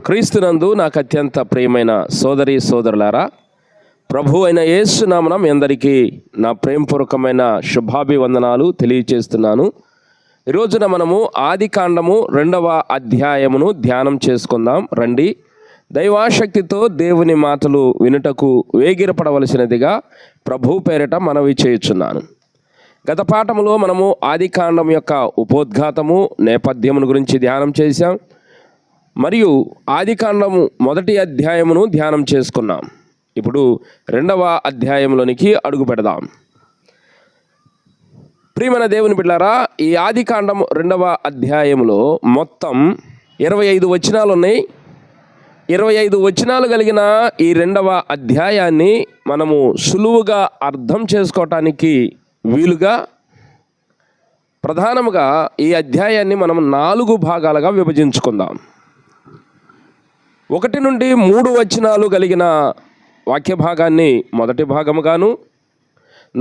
క్రీస్తునందు నాకు అత్యంత ప్రియమైన సోదరి సోదరులారా, ప్రభు అయిన యేసు నామమున మీ అందరికీ నా ప్రేమపూర్వకమైన శుభాభివందనాలు తెలియచేస్తున్నాను. ఈరోజున మనము ఆదికాండము 2వ అధ్యాయమును ధ్యానం చేసుకుందాం. రండి, దైవాశక్తితో దేవుని మాటలు వినుటకు వేగిరపడవలసినదిగా ప్రభు పేరిట మనవి చేయుచున్నాను. గత పాఠములో మనము ఆదికాండం యొక్క ఉపోద్ఘాతము నేపథ్యమును గురించి ధ్యానం చేశాం. మరియు ఆదికాండము 1వ అధ్యాయమును ధ్యానం చేసుకున్నాం. ఇప్పుడు 2వ అధ్యాయంలోనికి అడుగు పెడదాం. ప్రియమైన దేవుని బిడ్డలారా, ఈ ఆదికాండము 2వ అధ్యాయంలో మొత్తం 25 వచనాలు ఉన్నాయి. 25 వచనాలు కలిగిన ఈ 2వ అధ్యాయాన్ని మనము సులువుగా అర్థం చేసుకోవటానికి వీలుగా ప్రధానముగా ఈ అధ్యాయాన్ని మనం 4 భాగాలుగా విభజించుకుందాం. 1 నుండి 3 వచనాలు కలిగిన వాక్య భాగాన్ని మొదటి భాగముగాను,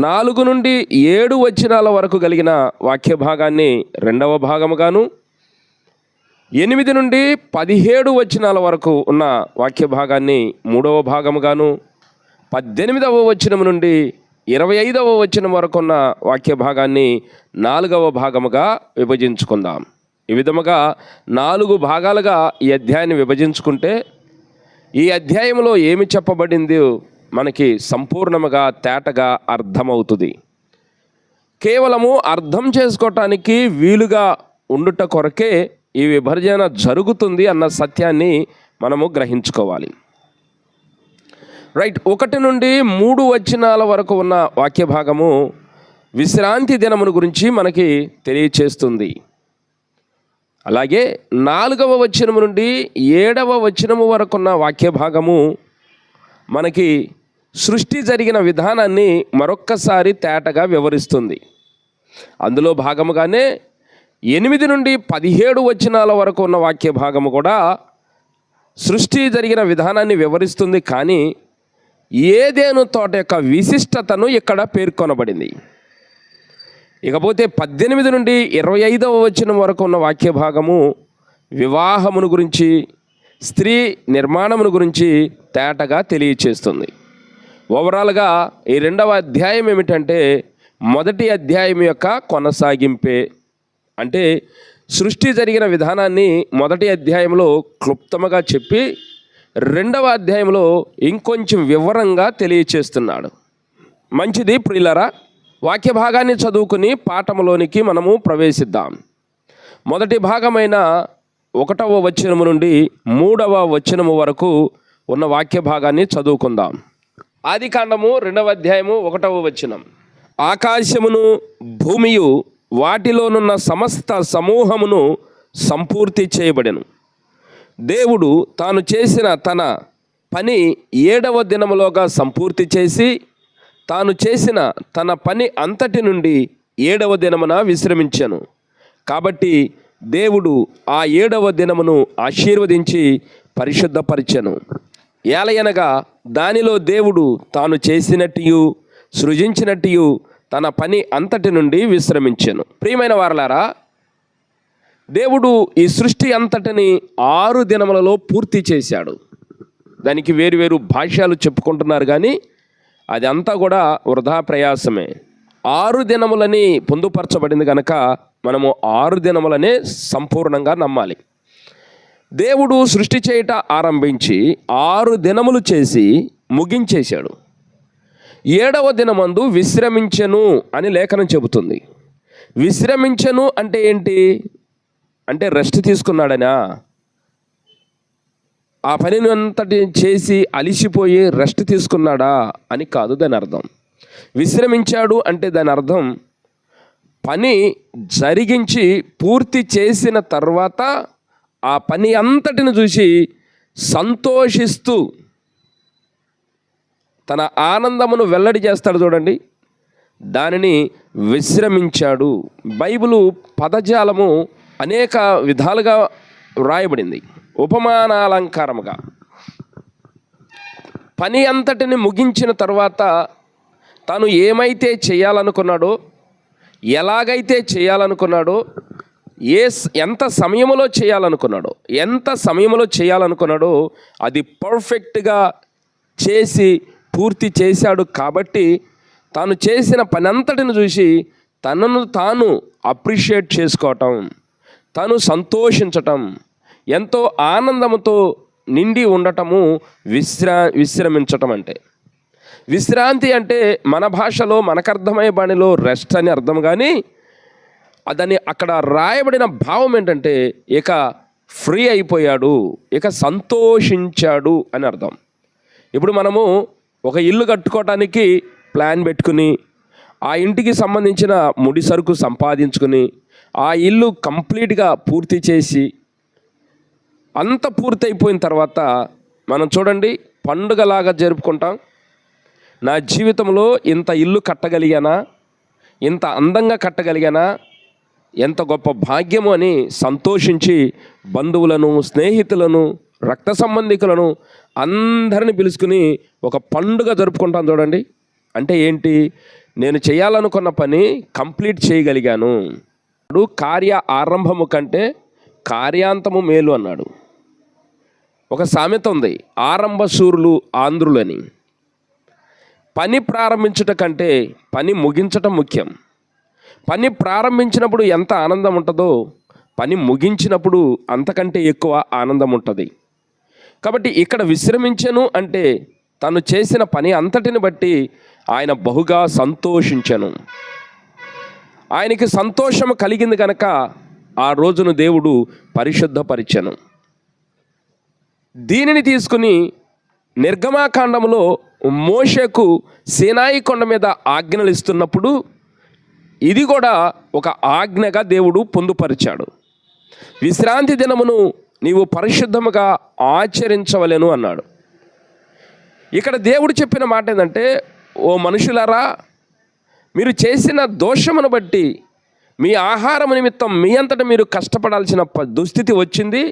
4 నుండి 7 వచనాల వరకు కలిగిన వాక్య భాగాన్ని 2వ భాగముగాను, 8 నుండి 17 వచనాల వరకు ఉన్న వాక్య భాగాన్ని 3వ భాగముగాను, 18వ వచనం నుండి 25వ వచనం వరకు ఉన్న వాక్య భాగాన్ని 4వ భాగముగా విభజించుకుందాం. ఈ విధముగా 4 భాగాలుగా ఈ అధ్యాయాన్ని విభజించుకుంటే ఈ అధ్యాయంలో ఏమి చెప్పబడింది మనకి సంపూర్ణముగా తేటగా అర్థమవుతుంది. కేవలము అర్థం చేసుకోవటానికి వీలుగా ఉండుట కొరకే ఈ విభజన జరుగుతుంది అన్న సత్యాన్ని మనము గ్రహించుకోవాలి. రైట్, 1 నుండి 3 వచనాల వరకు ఉన్న వాక్య భాగము విశ్రాంతి దినమును గురించి మనకి తెలియచేస్తుంది. అలాగే 4వ వచనము నుండి 7వ వచనము వరకు ఉన్న వాక్య భాగము మనకి సృష్టి జరిగిన విధానాన్ని మరొక్కసారి తేటగా వివరిస్తుంది. అందులో భాగముగానే 8 నుండి 17 వచనాల వరకు ఉన్న వాక్య భాగము కూడా సృష్టి జరిగిన విధానాన్ని వివరిస్తుంది. కానీ ఏదేను తోట యొక్క విశిష్టతను ఇక్కడ పేర్కొనబడింది. ఇకపోతే 18 నుండి 25వ వచనం వరకు ఉన్న వాక్య భాగము వివాహమును గురించి, స్త్రీ నిర్మాణమును గురించి తేటగా తెలియచేస్తుంది. ఓవరాల్గా ఈ 2వ అధ్యాయం ఏమిటంటే మొదటి అధ్యాయం యొక్క కొనసాగింపే. అంటే సృష్టి జరిగిన విధానాన్ని మొదటి అధ్యాయంలో క్లుప్తముగా చెప్పి 2వ అధ్యాయంలో ఇంకొంచెం వివరంగా తెలియచేస్తున్నాడు. మంచిది ప్రియులారా, వాక్య భాగాన్ని చదువుకుని పాఠములోనికి మనము ప్రవేశిద్దాం. మొదటి భాగమైన 1వ వచనము నుండి 3వ వచనము వరకు ఉన్న వాక్య భాగాన్ని చదువుకుందాం. ఆదికాండము 2వ అధ్యాయము 1వ వచనం. ఆకాశమును భూమియు వాటిలోనున్న సమస్త సమూహమును సంపూర్తి చేయబడెను. దేవుడు తాను చేసిన తన పని 7వ దినములోగా సంపూర్తి చేసి తాను చేసిన తన పని అంతటి నుండి 7వ దినమున విశ్రమించెను. కాబట్టి దేవుడు ఆ 7వ దినమును ఆశీర్వదించి పరిశుద్ధపరిచెను. ఏలయనగా దానిలో దేవుడు తాను చేసినట్టు సృజించినట్టు తన పని అంతటి నుండి విశ్రమించెను. ప్రియమైన వారలారా, దేవుడు ఈ సృష్టి అంతటిని 6 దినములలో పూర్తి చేశాడు. దానికి వేరు భాష్యాలు చెప్పుకుంటున్నారు, కానీ అది అంతా కూడా వృధా ప్రయాసమే. 6 దినములని పొందుపరచబడింది కనుక మనము 6 దినములనే సంపూర్ణంగా నమ్మాలి. దేవుడు సృష్టి చేయట ఆరంభించి 6 దినములు చేసి ముగించేశాడు. 7వ దినమందు విశ్రమించెను అని లేఖనం చెబుతుంది. విశ్రమించెను అంటే ఏంటి? అంటే రెస్ట్ తీసుకున్నాడనా? ఆ పనిని అంతటి చేసి అలిసిపోయి రెస్ట్ తీసుకున్నాడా అని కాదు దాని అర్థం. విశ్రమించాడు అంటే దాని అర్థం పని జరిగించి పూర్తి చేసిన తర్వాత ఆ పని అంతటిని చూసి సంతోషిస్తూ తన ఆనందమును వెల్లడి చేస్తాడు. చూడండి, దానిని విశ్రమించాడు. బైబిలు పదజాలము అనేక విధాలుగా వ్రాయబడింది. ఉపమానాలంకారముగా పని అంతటిని ముగించిన తర్వాత తాను ఏమైతే చేయాలనుకున్నాడో, ఎలాగైతే చేయాలనుకున్నాడో ఎంత సమయంలో చేయాలనుకున్నాడో అది పర్ఫెక్ట్గా చేసి పూర్తి చేశాడు. కాబట్టి తాను చేసిన పని అంతటిని చూసి తనను తాను అప్రిషియేట్ చేసుకోవటం, తను సంతోషించటం, ఎంతో ఆనందంతో నిండి ఉండటము విశ్రమించటం అంటే. విశ్రాంతి అంటే మన భాషలో మనకర్థమయ్యే బాణిలో రెస్ట్ అని అర్థం, కానీ అదని అక్కడ రాయబడిన భావం ఏంటంటే ఇక ఫ్రీ అయిపోయాడు, ఇక సంతోషించాడు అని అర్థం. ఇప్పుడు మనము ఒక ఇల్లు కట్టుకోవటానికి ప్లాన్ పెట్టుకుని ఆ ఇంటికి సంబంధించిన ముడి సరుకు సంపాదించుకుని ఆ ఇల్లు కంప్లీట్గా పూర్తి చేసి అంత పూర్తయిపోయిన తర్వాత మనం చూడండి పండుగలాగా జరుపుకుంటాం. నా జీవితంలో ఇంత ఇల్లు కట్టగలిగానా, ఇంత అందంగా కట్టగలిగానా, ఎంత గొప్ప భాగ్యము అని సంతోషించి బంధువులను, స్నేహితులను, రక్త సంబంధికులను అందరిని పిలుచుకుని ఒక పండుగ జరుపుకుంటాం చూడండి. అంటే ఏంటి? నేను చేయాలనుకున్న పని కంప్లీట్ చేయగలిగాను. కార్య ఆరంభము కంటే కార్యాంతము మేలు అన్నాడు. ఒక సామెత ఉంది, ఆరంభ శూరులు ఆంధ్రులని. పని ప్రారంభించుట కంటే పని ముగించటం ముఖ్యం. పని ప్రారంభించినప్పుడు ఎంత ఆనందం ఉంటుందో పని ముగించినప్పుడు అంతకంటే ఎక్కువ ఆనందం ఉంటుంది. కాబట్టి ఇక్కడ విశ్రమించను అంటే తను చేసిన పని అంతటిని బట్టి ఆయన బహుగా సంతోషించను. ఆయనకి సంతోషం కలిగింది కనుక ఆ రోజును దేవుడు పరిశుద్ధపరిచెను. దీనిని తీసుకుని నిర్గమాకాండంలో మోషేకు సీనాయి కొండ మీద ఆజ్ఞలు ఇస్తున్నప్పుడు ఇది కూడా ఒక ఆజ్ఞగా దేవుడు పొందుపరిచాడు. విశ్రాంతి దినమును నీవు పరిశుద్ధముగా ఆచరించవలెను అన్నాడు. ఇక్కడ దేవుడు చెప్పిన మాట ఏంటంటే, ఓ మనుషులారా, మీరు చేసిన దోషమును బట్టి మీ ఆహారం నిమిత్తం మీ అంతటా మీరు కష్టపడాల్సిన దుస్థితి వచ్చింది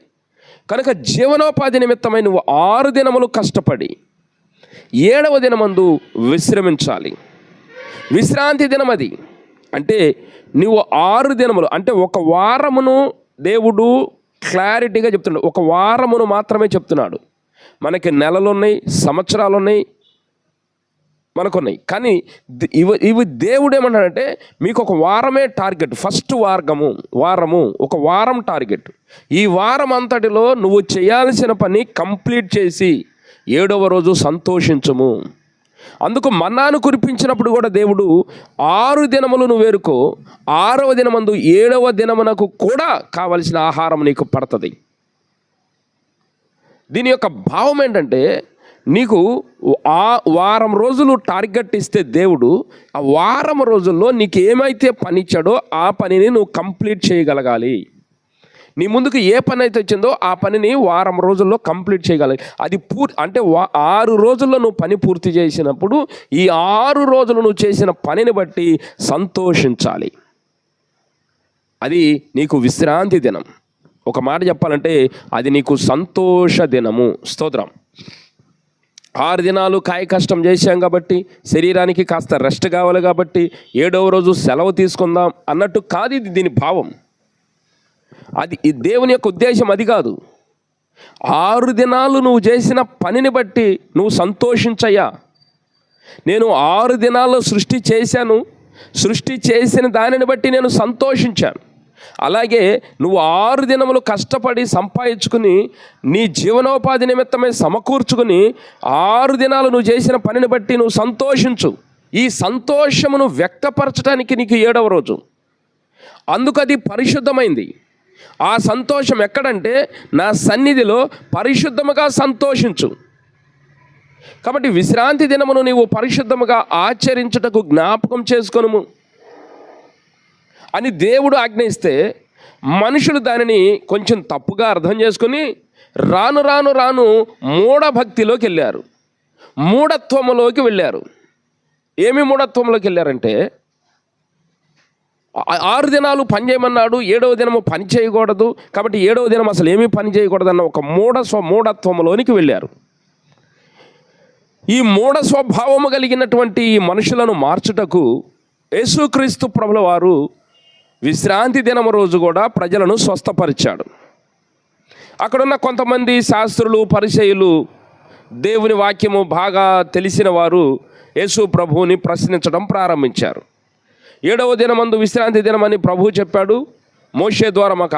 కనుక జీవనోపాధి నిమిత్తమై నువ్వు 6 దినములు కష్టపడి 7వ దినమందు విశ్రమించాలి. విశ్రాంతి దినం అది. అంటే నువ్వు 6 దినములు అంటే ఒక వారమును దేవుడు క్లారిటీగా చెప్తున్నాడు. ఒక వారమును మాత్రమే చెప్తున్నాడు. మనకి నెలలు ఉన్నాయి, సంవత్సరాలు ఉన్నాయి, మనకున్నాయి. కానీ ఇవి దేవుడు ఏమన్నాడంటే మీకు ఒక వారమే టార్గెట్. ఫస్ట్ వారము ఒక వారం టార్గెట్. ఈ వారం అంతటిలో నువ్వు చేయాల్సిన పని కంప్లీట్ చేసి 7వ రోజు సంతోషించుము. అందుకు మన్నాను కురిపించినప్పుడు కూడా దేవుడు 6 దినములు నువ్వు వేరుకో, 6వ దినమందు 7వ దినమునకు కూడా కావలసిన ఆహారం నీకు పడుతుంది. దీని యొక్క భావం ఏంటంటే నీకు ఆ వారం రోజులు టార్గెట్ ఇస్తే దేవుడు ఆ వారం రోజుల్లో నీకు ఏమైతే పని ఇచ్చాడో ఆ పనిని నువ్వు కంప్లీట్ చేయగలగాలి. నీ ముందుకు ఏ పని అయితే వచ్చిందో ఆ పనిని వారం రోజుల్లో కంప్లీట్ చేయగలగాలి. అది అంటే 6 రోజుల్లో నువ్వు పని పూర్తి చేసినప్పుడు ఈ 6 రోజులు నువ్వు చేసిన పనిని బట్టి సంతోషించాలి. అది నీకు విశ్రాంతి దినం. ఒక మాట చెప్పాలంటే అది నీకు సంతోష దినము. స్తోత్రం. 6 దినాలు కాయ కష్టం చేశాం కాబట్టి శరీరానికి కాస్త రెస్ట్ కావాలి కాబట్టి 7వ రోజు సెలవు తీసుకుందాం అన్నట్టు కాదు ఇది దీని భావం. అది దేవుని యొక్క ఉద్దేశం అది కాదు. 6 దినాలు నువ్వు చేసిన పనిని బట్టి నువ్వు సంతోషించయ్యా. నేను 6 దినాల్లో సృష్టి చేశాను, సృష్టి చేసిన దానిని బట్టి నేను సంతోషించాను. అలాగే నువ్వు 6 దినములు కష్టపడి సంపాదించుకుని నీ జీవనోపాధి నిమిత్తమే సమకూర్చుకుని 6 దినాలు నువ్వు చేసిన పనిని బట్టి నువ్వు సంతోషించు. ఈ సంతోషమును వ్యక్తపరచడానికి నీకు 7వ రోజు. అందుకు అది పరిశుద్ధమైంది. ఆ సంతోషం ఎక్కడంటే నా సన్నిధిలో పరిశుద్ధముగా సంతోషించు. కాబట్టి విశ్రాంతి దినమును నీవు పరిశుద్ధముగా ఆచరించుటకు జ్ఞాపకం చేసుకొనుము అని దేవుడు ఆజ్ఞయిస్తే మనుషులు దానిని కొంచెం తప్పుగా అర్థం చేసుకుని రాను రాను రాను మూఢభక్తిలోకి వెళ్ళారు, మూఢత్వములోకి వెళ్ళారు. ఏమి మూఢత్వంలోకి వెళ్ళారంటే 6 దినాలు పని చేయమన్నాడు, 7వ దినము పని చేయకూడదు కాబట్టి 7వ దినం అసలు ఏమీ పని చేయకూడదన్న ఒక మూఢత్వములోనికి వెళ్ళారు. ఈ మూఢ స్వభావము కలిగినటువంటి ఈ మనుషులను మార్చుటకు యేసుక్రీస్తు ప్రభుల వారు విశ్రాంతి దినం రోజు కూడా ప్రజలను స్వస్థపరిచాడు. అక్కడున్న కొంతమంది శాస్త్రులు, పరిసయ్యులు, దేవుని వాక్యము బాగా తెలిసిన వారు యేసు ప్రభువుని ప్రశ్నించడం ప్రారంభించారు. 7వ దినమందు విశ్రాంతి దినమని ప్రభువు చెప్పాడు, మోషే ద్వారా మాకు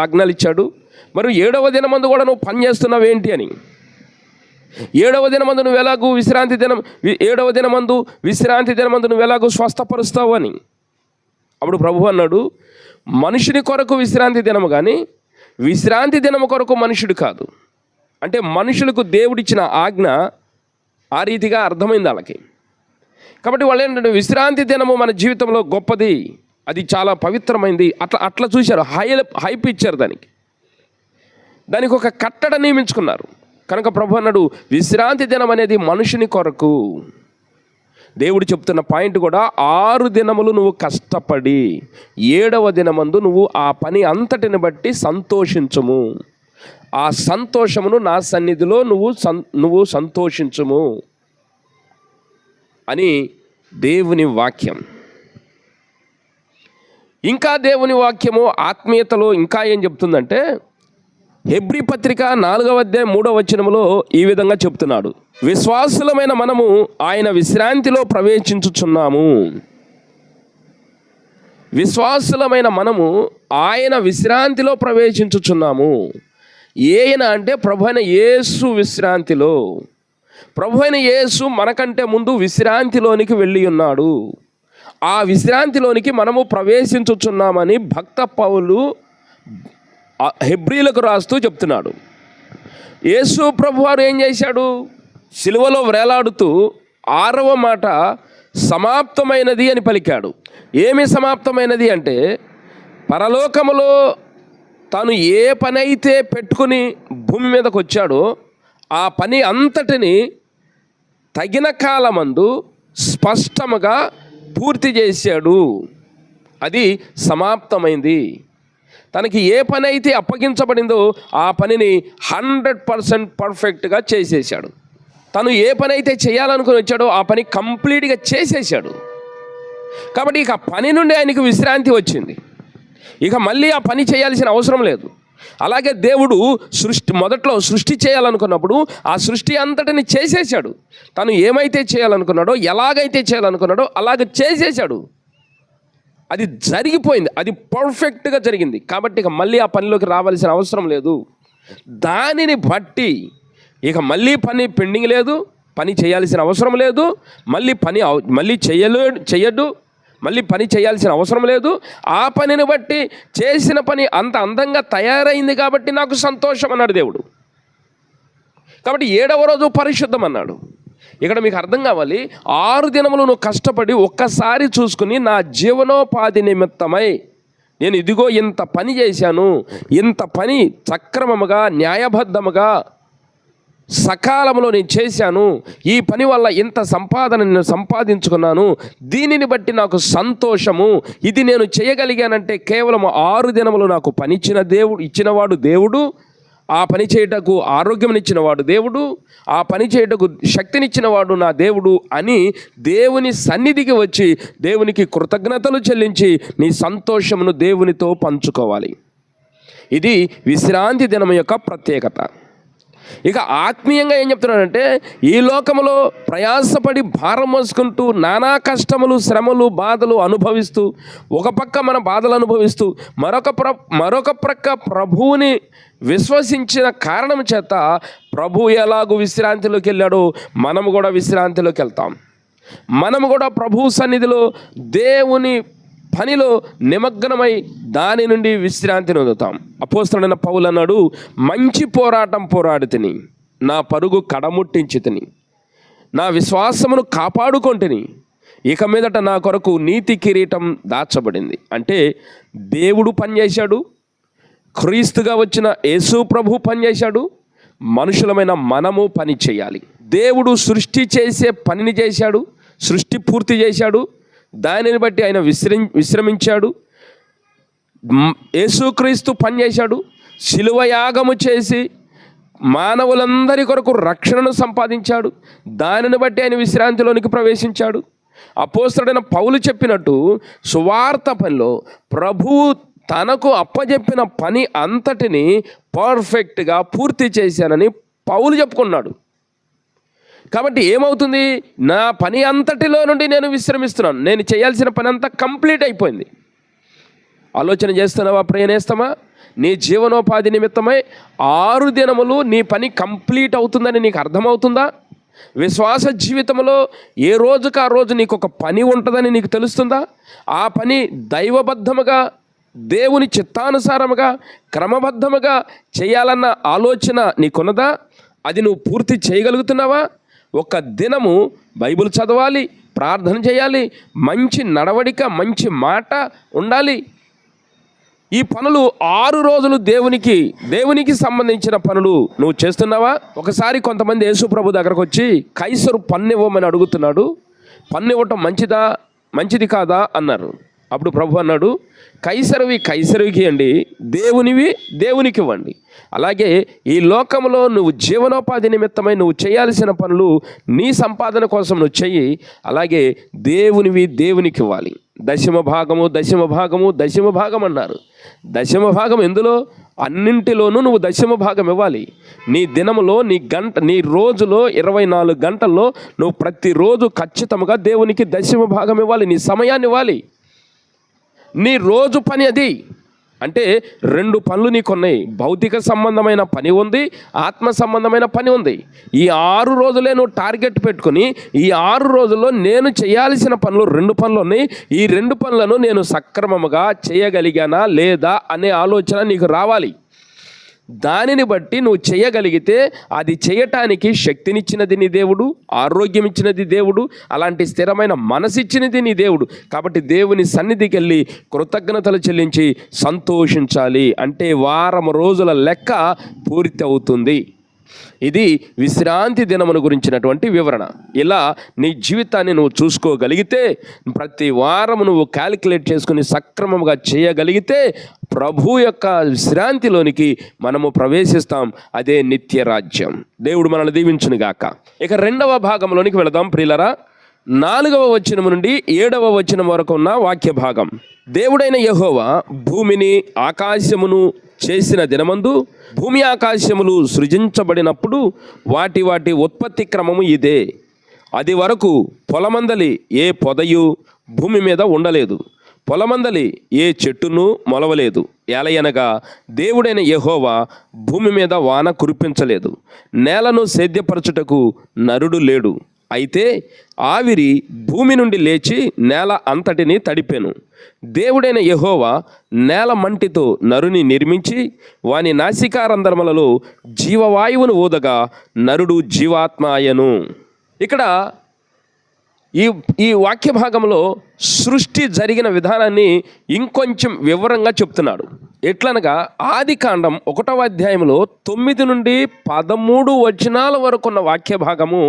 ఆజ్ఞలు ఇచ్చాడు. మరి 7వ దినమందు కూడా నువ్వు పని చేస్తున్నావు ఏంటి అని. 7వ దినమందు నువ్వు ఎలాగూ విశ్రాంతి దినమందు నువ్వు ఎలాగూ స్వస్థపరుస్తావు అని. అప్పుడు ప్రభు అన్నాడు, మనుషుని కొరకు విశ్రాంతి దినము కానీ విశ్రాంతి దినము కొరకు మనుషుడు కాదు. అంటే మనుషులకు దేవుడిచ్చిన ఆజ్ఞ ఆ రీతిగా అర్థమైంది వాళ్ళకి. కాబట్టి వాళ్ళు ఏంటంటే విశ్రాంతి దినము మన జీవితంలో గొప్పది, అది చాలా పవిత్రమైంది, అట్లా చూశారు, హైప్ ఇచ్చారు దానికి ఒక కట్టడ నియమించుకున్నారు. కనుక ప్రభు అన్నాడు, విశ్రాంతి దినం అనేది మనుషుని కొరకు. దేవుడు చెప్తున్న పాయింట్ కూడా, 6 దినములు నువ్వు కష్టపడి 7వ దినమందు నువ్వు ఆ పని అంతటిని బట్టి సంతోషించుము, ఆ సంతోషమును నా సన్నిధిలో నువ్వు సంతోషించుము అని దేవుని వాక్యం. ఇంకా దేవుని వాక్యము ఆత్మీయతలో ఇంకా ఏం చెప్తుందంటే, హెబ్రీ పత్రిక 4వ అధ్యాయం 3వ వచనములో ఈ విధంగా చెప్తున్నాడు, విశ్వాసులమైన మనము ఆయన విశ్రాంతిలో ప్రవేశించుచున్నాము. విశ్వాసులమైన మనము ఆయన విశ్రాంతిలో ప్రవేశించుచున్నాము. ఏయన అంటే ప్రభు అయిన యేసు విశ్రాంతిలో. ప్రభు అయిన యేసు మనకంటే ముందు విశ్రాంతిలోనికి వెళ్ళి ఉన్నాడు. ఆ విశ్రాంతిలోనికి మనము ప్రవేశించుచున్నామని భక్త పౌలు హెబ్రీలకు రాస్తూ చెప్తున్నాడు. యేసు ప్రభువారు ఏం చేశాడు? సిలువలో వేలాడుతూ 6వ మాట సమాప్తమైనది అని పలికాడు. ఏమి సమాప్తమైనది అంటే, పరలోకములో తాను ఏ పని అయితే పెట్టుకుని భూమి మీదకు వచ్చాడో ఆ పని అంతటిని తగిన కాలమందు స్పష్టముగా పూర్తి చేశాడు. అది సమాప్తమైంది. తనకి ఏ పని అయితే అప్పగించబడిందో ఆ పనిని 100% పర్ఫెక్ట్గా చేసేసాడు. తను ఏ పని అయితే చేయాలనుకుని వచ్చాడో ఆ పని కంప్లీట్గా చేసేసాడు. కాబట్టి ఇక పని నుండి ఆయనకు విశ్రాంతి వచ్చింది. ఇక మళ్ళీ ఆ పని చేయాల్సిన అవసరం లేదు. అలాగే దేవుడు మొదట్లో సృష్టి చేయాలనుకున్నప్పుడు ఆ సృష్టి అంతటిని చేసేసాడు. తను ఏమైతే చేయాలనుకున్నాడో, ఎలాగైతే చేయాలనుకున్నాడో అలాగ చేసేసాడు. అది జరిగిపోయింది, అది పర్ఫెక్ట్గా జరిగింది. కాబట్టి ఇక మళ్ళీ ఆ పనిలోకి రావాల్సిన అవసరం లేదు. దానిని బట్టి ఇక మళ్ళీ పని పెండింగ్ లేదు, పని చేయాల్సిన అవసరం లేదు, మళ్ళీ చెయ్యడు, మళ్ళీ పని చేయాల్సిన అవసరం లేదు. ఆ పనిని బట్టి చేసిన పని అంత అందంగా తయారైంది కాబట్టి నాకు సంతోషం అన్నాడు దేవుడు. కాబట్టి 7వ రోజు పరిశుద్ధం అన్నాడు. ఇక్కడ మీకు అర్థం కావాలి, 6 దినములు నువ్వు కష్టపడి ఒక్కసారి చూసుకుని నా జీవనోపాధి నిమిత్తమై నేను ఇదిగో ఇంత పని చేశాను, ఇంత పని సక్రమముగా న్యాయబద్ధముగా సకాలంలో నేను చేశాను, ఈ పని వల్ల ఇంత సంపాదన నేను సంపాదించుకున్నాను, దీనిని బట్టి నాకు సంతోషము, ఇది నేను చేయగలిగానంటే కేవలం 6 దినములు నాకు పని ఇచ్చినవాడు దేవుడు, ఆ పని చేయుటకు ఆరోగ్యమునిచ్చినవాడు దేవుడు, ఆ పని చేయుటకు శక్తినిచ్చినవాడు నా దేవుడు అని దేవుని సన్నిధికి వచ్చి దేవునికి కృతజ్ఞతలు చెల్లించి నీ సంతోషమును దేవునితో పంచుకోవాలి. ఇది విశ్రాంతి దినం యొక్క ప్రత్యేకత. ఇక ఆత్మీయంగా ఏం చెప్తున్నాడంటే, ఈ లోకములో ప్రయాసపడి భారం మోసుకుంటూ నానా కష్టములు, శ్రమలు, బాధలు అనుభవిస్తూ, ఒక పక్క మన బాధలు అనుభవిస్తూ మరొక ప్రక్క ప్రభువుని విశ్వసించిన కారణం చేత ప్రభు ఎలాగూ విశ్రాంతిలోకి వెళ్ళాడో మనము కూడా విశ్రాంతిలోకి వెళ్తాం. మనము కూడా ప్రభు సన్నిధిలో దేవుని పనిలో నిమగ్నమై దాని నుండి విశ్రాంతిని పొందుతాం. అపోస్తలుడైన పౌలు అన్నాడు, మంచి పోరాటం పోరాడితిని, నా పరుగు కడముట్టించితిని, నా విశ్వాసమును కాపాడుకొంటిని, ఇక మీదట నా కొరకు నీతి కిరీటం దాచబడింది. అంటే దేవుడు పనిచేశాడు, క్రీస్తుగా వచ్చిన యేసు ప్రభు పనిచేశాడు, మనుషులమైన మనము పని చేయాలి. దేవుడు సృష్టి చేసే పనిని చేశాడు, సృష్టి పూర్తి చేశాడు, దానిని బట్టి ఆయన విశ్రమించాడు. యేసుక్రీస్తు పనిచేశాడు, శిలువ యాగము చేసి మానవులందరి కొరకు రక్షణను సంపాదించాడు, దానిని బట్టి ఆయన విశ్రాంతిలోనికి ప్రవేశించాడు. అపోస్తలుడైన పౌలు చెప్పినట్టు సువార్త పనిలో ప్రభువు తనకు అప్పజెప్పిన పని అంతటిని పర్ఫెక్ట్గా పూర్తి చేశానని పౌలు చెప్పుకున్నాడు. కాబట్టి ఏమవుతుంది, నా పని అంతటిలో నుండి నేను విశ్రమిస్తున్నాను, నేను చేయాల్సిన పని అంతా కంప్లీట్ అయిపోయింది. ఆలోచన చేస్తున్నావా ప్రయాణేస్తామా? నీ జీవనోపాధి నిమిత్తమై 6 దినములు నీ పని కంప్లీట్ అవుతుందని నీకు అర్థమవుతుందా? విశ్వాస జీవితంలో ఏ రోజుకు ఆ రోజు నీకు ఒక పని ఉంటుందని నీకు తెలుస్తుందా? ఆ పని దైవబద్ధముగా, దేవుని చిత్తానుసారముగా, క్రమబద్ధముగా చేయాలన్న ఆలోచన నీకున్నదా? అది నువ్వు పూర్తి చేయగలుగుతున్నావా? ఒక దినము బైబిల్ చదవాలి, ప్రార్థన చేయాలి, మంచి నడవడిక, మంచి మాట ఉండాలి. ఈ పనులు 6 రోజులు దేవునికి సంబంధించిన పనులు నువ్వు చేస్తున్నావా? ఒకసారి కొంతమంది యేసు ప్రభు దగ్గరకు వచ్చి కైసరు పన్ను ఇవ్వమని అడుగుతున్నాడు, పన్ను ఇవ్వటం మంచిది కాదా అన్నారు. అప్పుడు ప్రభు అన్నాడు, కైసరువికి ఇవ్వండి, దేవునికి ఇవ్వండి. అలాగే ఈ లోకంలో నువ్వు జీవనోపాధి నిమిత్తమై నువ్వు చేయాల్సిన పనులు నీ సంపాదన కోసం నువ్వు చెయ్యి. అలాగే దేవునికి ఇవ్వాలి. దశమ భాగం అన్నారు. దశమ భాగం ఎందులో? అన్నింటిలోనూ నువ్వు దశమ భాగం ఇవ్వాలి. నీ దినములో, నీ రోజులో 24 గంటల్లో నువ్వు ప్రతిరోజు ఖచ్చితంగా దేవునికి దశమ భాగం ఇవ్వాలి. నీ సమయాన్ని ఇవ్వాలి. నీ రోజు పని అది. అంటే 2 పనులు నీకున్నాయి. భౌతిక సంబంధమైన పని ఉంది, ఆత్మ సంబంధమైన పని ఉంది. ఈ 6 రోజులే నువ్వు టార్గెట్ పెట్టుకుని, ఈ 6 రోజుల్లో నేను చేయాల్సిన పనులు 2 పనులు ఉన్నాయి, ఈ 2 పనులను నేను సక్రమముగా చేయగలిగానా లేదా అనే ఆలోచన నీకు రావాలి. దానిని బట్టి నువ్వు చేయగలిగితే అది చేయటానికి శక్తినిచ్చినది నీ దేవుడు, ఆరోగ్యం ఇచ్చినది దేవుడు, అలాంటి స్థిరమైన మనసిచ్చినది నీ దేవుడు. కాబట్టి దేవుని సన్నిధికి వెళ్ళి కృతజ్ఞతలు చెల్లించి సంతోషించాలి. అంటే వారం రోజుల లెక్క పూర్తి అవుతుంది. ఇది విశ్రాంతి దినమును గురించినటువంటి వివరణ. ఇలా నీ జీవితాన్ని నువ్వు చూసుకోగలిగితే, ప్రతి వారం నువ్వు క్యాలిక్యులేట్ చేసుకుని సక్రమంగా చేయగలిగితే ప్రభు యొక్క విశ్రాంతిలోనికి మనము ప్రవేశిస్తాం. అదే నిత్య రాజ్యం. దేవుడు మనల్ని దీవించునుగాక. ఇక 2వ భాగంలోనికి వెళదాం ప్రియులరా. 4వ వచనం నుండి 7వ వచనం వరకు ఉన్న వాక్య భాగం. దేవుడైన యెహోవా భూమిని ఆకాశమును చేసిన దినమందు భూమి ఆకాశములు సృజించబడినప్పుడు వాటి ఉత్పత్తి క్రమము ఇదే. అది వరకు పొలమందలి ఏ పొదయు భూమి మీద ఉండలేదు, పొలమందలి ఏ చెట్టును మొలవలేదు. ఏలయనగా దేవుడైన యెహోవా భూమి మీద వాన కురిపించలేదు, నేలను సేద్యపరచుటకు నరుడు లేడు. అయితే ఆవిరి భూమి నుండి లేచి నేల అంతటిని తడిపెను. దేవుడైన యెహోవా నేల మంటితో నరుని నిర్మించి వాని నాసికారంధ్రములలో జీవవాయువును ఊదగా నరుడు జీవాత్మ అయను. ఇక్కడ ఈ వాక్య భాగంలో సృష్టి జరిగిన విధానాన్ని ఇంకొంచెం వివరంగా చెప్తున్నాడు. ఎట్లనగా ఆదికాండం 1వ అధ్యాయంలో 9 నుండి 13 వచనాల వరకు ఉన్న వాక్య భాగము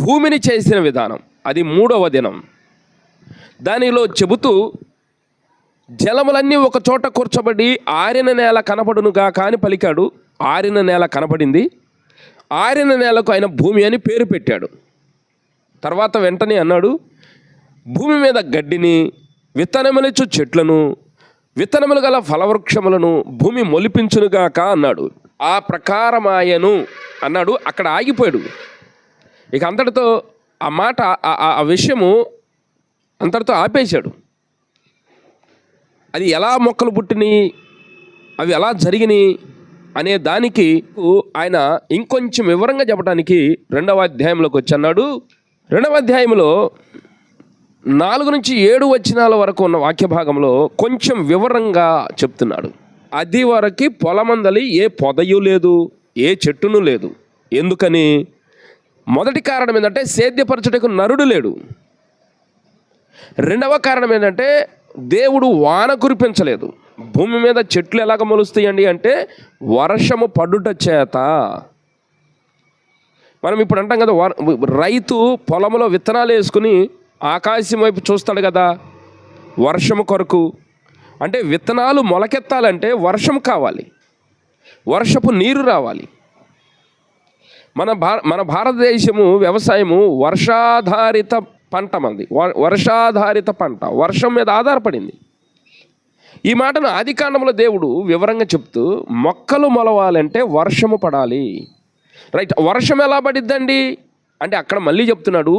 భూమిని చేసిన విధానం. అది 3వ దినం. దానిలో చెబుతూ జలములన్నీ ఒక చోట కూర్చోబడి ఆరిన నేల కనపడునుగా కాని పలికాడు. ఆరిన నేల కనపడింది. ఆరిన నేలకు ఆయన భూమి అని పేరు పెట్టాడు. తర్వాత వెంటనే అన్నాడు, భూమి మీద గడ్డిని, విత్తనములిచ్చు చెట్లను, విత్తనములు గల ఫలవృక్షములను భూమి మొలిపించునుగాక అన్నాడు. ఆ ప్రకారమాయను అన్నాడు. అక్కడ ఆగిపోయాడు. ఇక అంతటితో ఆ మాట, ఆ విషయము అంతటితో ఆపేశాడు. అది ఎలా మొక్కలు పుట్టినాయి, అవి ఎలా జరిగినాయి అనే దానికి ఆయన ఇంకొంచెం వివరంగా చెప్పడానికి 2వ అధ్యాయంలోకి వచ్చి అన్నాడు. 2వ అధ్యాయంలో 4 నుంచి 7 వచనాల వరకు ఉన్న వాక్య భాగంలో కొంచెం వివరంగా చెప్తున్నాడు. అది వరకు పొలమందలి ఏ పొదయు లేదు, ఏ చెట్టును లేదు. ఎందుకని? మొదటి కారణం ఏంటంటే సేద్యపరచుటకు నరుడు లేడు. 2వ కారణం ఏంటంటే దేవుడు వాన కురిపించలేదు. భూమి మీద చెట్లు ఎలాగ మొలుస్తాయండి అంటే వర్షము పడుట చేత. మనం ఇప్పుడు అంటాం కదా, రైతు పొలంలో విత్తనాలు వేసుకుని ఆకాశం వైపు చూస్తాడు కదా వర్షము కొరకు. అంటే విత్తనాలు మొలకెత్తాలంటే వర్షం కావాలి, వర్షపు నీరు రావాలి. మన భారతదేశము వ్యవసాయము వర్షాధారిత పంట, మంది వర్షాధారిత పంట, వర్షం మీద ఆధారపడింది. ఈ మాటను ఆదికాండంలో దేవుడు వివరంగా చెప్తూ, మొక్కలు మొలవాలంటే వర్షము పడాలి. రైట్, వర్షం ఎలా పడిద్దండి అంటే అక్కడ మళ్ళీ చెప్తున్నాడు,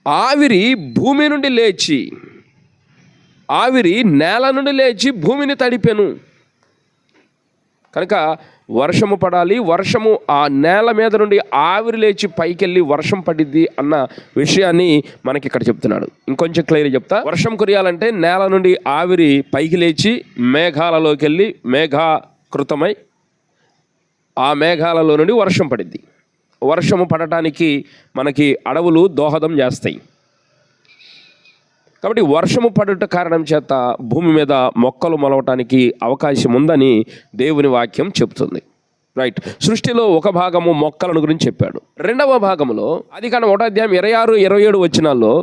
ఆవిరి భూమి నుండి లేచి, ఆవిరి నేల నుండి లేచి భూమిని తడిపెను. కనుక వర్షము పడాలి, వర్షము ఆ నేల మీద నుండి ఆవిరి లేచి పైకెళ్ళి వర్షం పడిద్ది అన్న విషయాన్ని మనకి ఇక్కడ చెప్తున్నాడు. ఇంకొంచెం క్లియర్ చెప్తా. వర్షం కురియాలంటే నేల నుండి ఆవిరి పైకి లేచి మేఘాలలోకి వెళ్ళి మేఘాకృతమై ఆ మేఘాలలో నుండి వర్షం పడిద్ది. వర్షము పడటానికి మనకి అడవులు దోహదం చేస్తాయి. కాబట్టి వర్షము పడుట కారణం చేత భూమి మీద మొక్కలు మొలవటానికి అవకాశం ఉందని దేవుని వాక్యం చెప్తుంది. రైట్, సృష్టిలో ఒక భాగము మొక్కలను గురించి చెప్పాడు. రెండవ భాగంలో ఆదికాండం 1:26-27 వచనాల్లో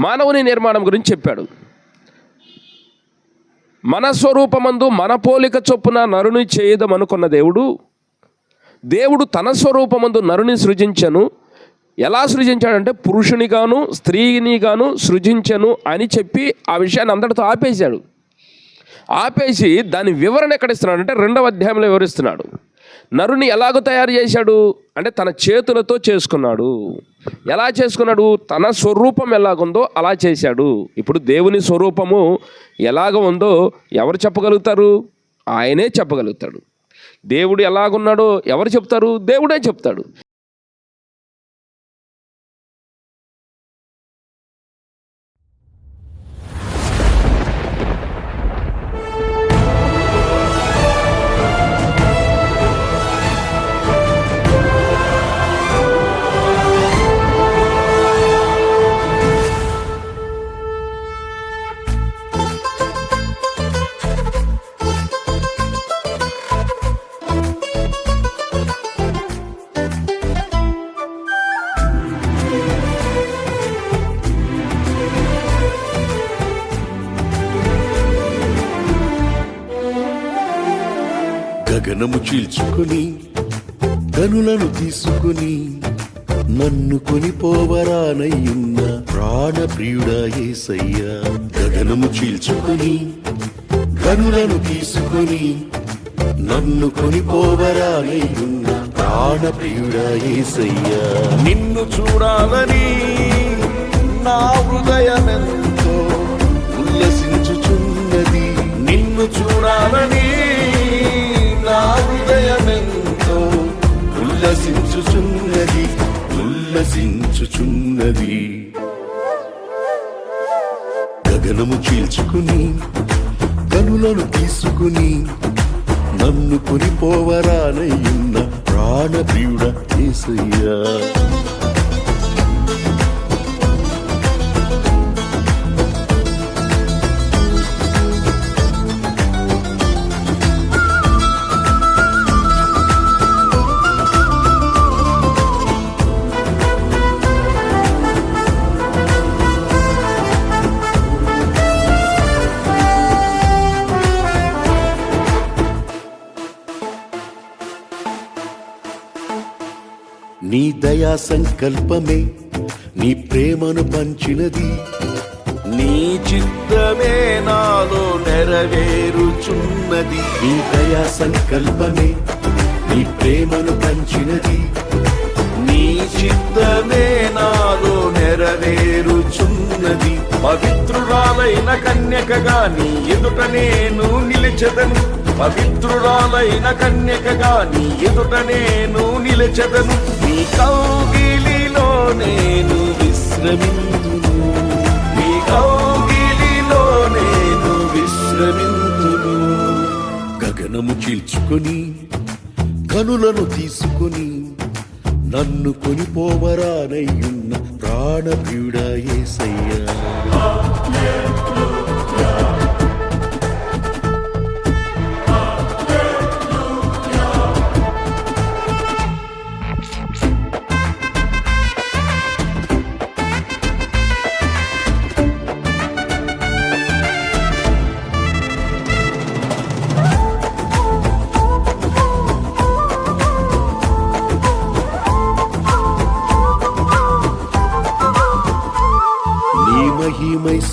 మానవుని నిర్మాణం గురించి చెప్పాడు. మన స్వరూపమందు మన పోలిక చొప్పున నరుని చేయదమనుకున్న దేవుడు తన స్వరూపమందు నరుని సృజించను. ఎలా సృజించాడంటే పురుషుని గాను స్త్రీని గాను సృజించను అని చెప్పి ఆ విషయాన్ని అందరితో ఆపేశాడు. ఆపేసి దాని వివరణ ఎక్కడ ఇస్తున్నాడు అంటే 2వ అధ్యాయంలో వివరిస్తున్నాడు. నరుని ఎలాగో తయారు చేశాడు అంటే తన చేతులతో చేసుకున్నాడు. ఎలా చేసుకున్నాడు? తన స్వరూపం ఎలాగుందో అలా చేశాడు. ఇప్పుడు దేవుని స్వరూపము ఎలాగ ఉందో ఎవరు చెప్పగలుగుతారు? ఆయనే చెప్పగలుగుతాడు. దేవుడు ఎలాగున్నాడో ఎవరు చెప్తారు? దేవుడే చెప్తాడు. గగనము చీల్చుకొని గనులను తీసుకుని నన్ను కొనిపోవరానయ్యున్న ప్రాణప్రియుడా యేసయ్యా. గగనము చీల్చుకొని గనులను తీసుకుని నన్ను కొనిపోవరానయ్యున్న ప్రాణప్రియుడా యేసయ్యా. నిన్ను చూడాలని నా హృదయమెంతో ఉల్లసించుచున్నది. నిన్ను చూడాలని నా హృదయమెంతో ఉల్లసించుచున్నది. గగనము చీల్చుకుని కనులను తీసుకుని నన్ను కొనిపోవరానయ్యున్న ప్రాణప్రియుడా యేసయ్యా. నీ దయా సంకల్పమే నీ ప్రేమను పంచినది. నీ చిత్తమే నాలో నెరవేరుచున్నది. నీ దయా సంకల్పమే నీ ప్రేమను పంచినది. నీ చిత్తమే నాలో నెరవేరుచున్నది. పవిత్రురాలైన కన్యకగా నీ ఎదుట నేను నిలిచెదను. పవిత్రురాలైన కన్యకగా నీ ఎదుట నేను నిలిచెదను. నీ కౌగిలిలో నేను విశ్రమింతును. నీ కౌగిలిలో నేను విశ్రమింతును. గగనము చీల్చుకొని కనులను తీసుకొని నన్ను కొనిపోవరానయ్యున్న ప్రాణప్రియుడా యేసయ్యా.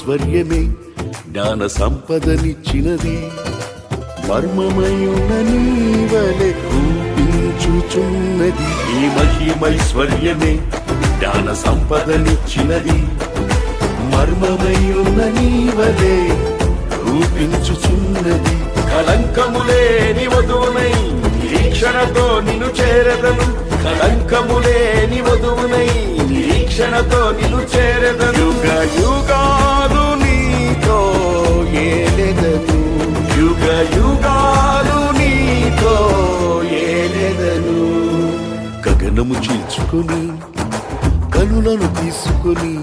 మహిమైశ్వర్యమే జ్ఞాన సంపదనిచ్చినది, మర్మమయున నీవలె రూపించుచున్నది. ఈ మహిమైశ్వర్యమే జ్ఞాన సంపదనిచ్చినది, మర్మమయున నీవలె రూపించుచున్నది. కళంకములేని వధువునై నిరీక్షణతో నిన్ను చేరదను, కళంకములేని వధువునై నిరీక్షణతో నిన్ను చేరదను. యుగ యుగాలు నీతో ఏలెదను, యుగ యుగాలు నీతో ఏలెదను. గగనము చీల్చుకొని కనులను తీసుకొని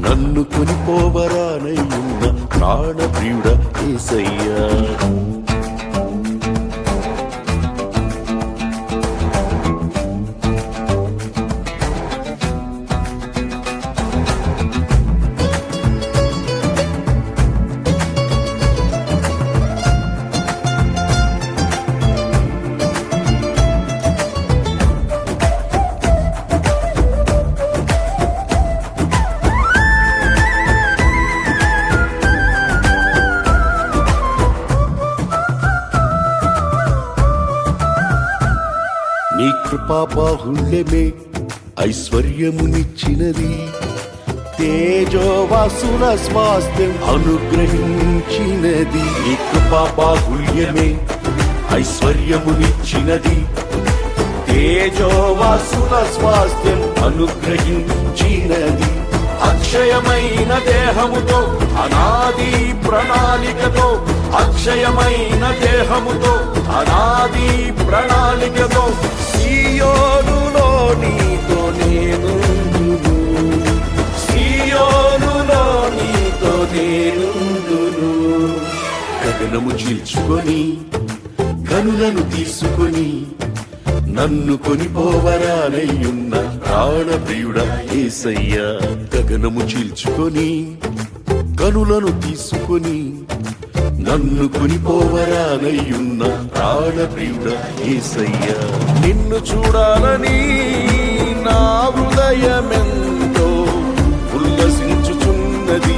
నన్ను కొనిపోవరానయ్యున్న ప్రాణప్రియుడ యేసయ్యా. నీ కృపా బాహుళ్యమే ఐశ్వర్యమునిచ్చినది, తేజోవాసుల స్వాస్థ్యం అనుగ్రహించినది. నీ కృపా బాహుళ్యమే ఐశ్వర్యమునిచ్చినది, తేజోవాసుల స్వాస్థ్యం అనుగ్రహించినది. అక్షయమైన దేహముతో అనాది ప్రణాళికతో, అక్షయమైన దేహముతో అనాది ప్రణాళికతో సియోనులో నీతో నేనుందును, సియోనులో నీతో నేనుందును. గగనము చీల్చుకొని కనులను తీసుకొని నన్ను కొనిపోవరానయ్యున్న ప్రాణప్రియుడ యేసయ్యా. గగనము చీల్చుకొని కనులను తీసుకొని నన్ను కొనిపోవరానయ్యున్న ప్రాణప్రియుడ యేసయ్యా. నిన్ను చూడాలని నా హృదయమెంతో ఉల్లసించుచున్నది,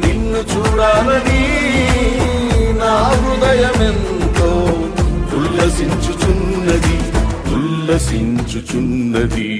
నిన్ను చూడాలని నా హృదయమెంతో ఉల్లసించుచున్నది, ఉల్లసించుచున్నది.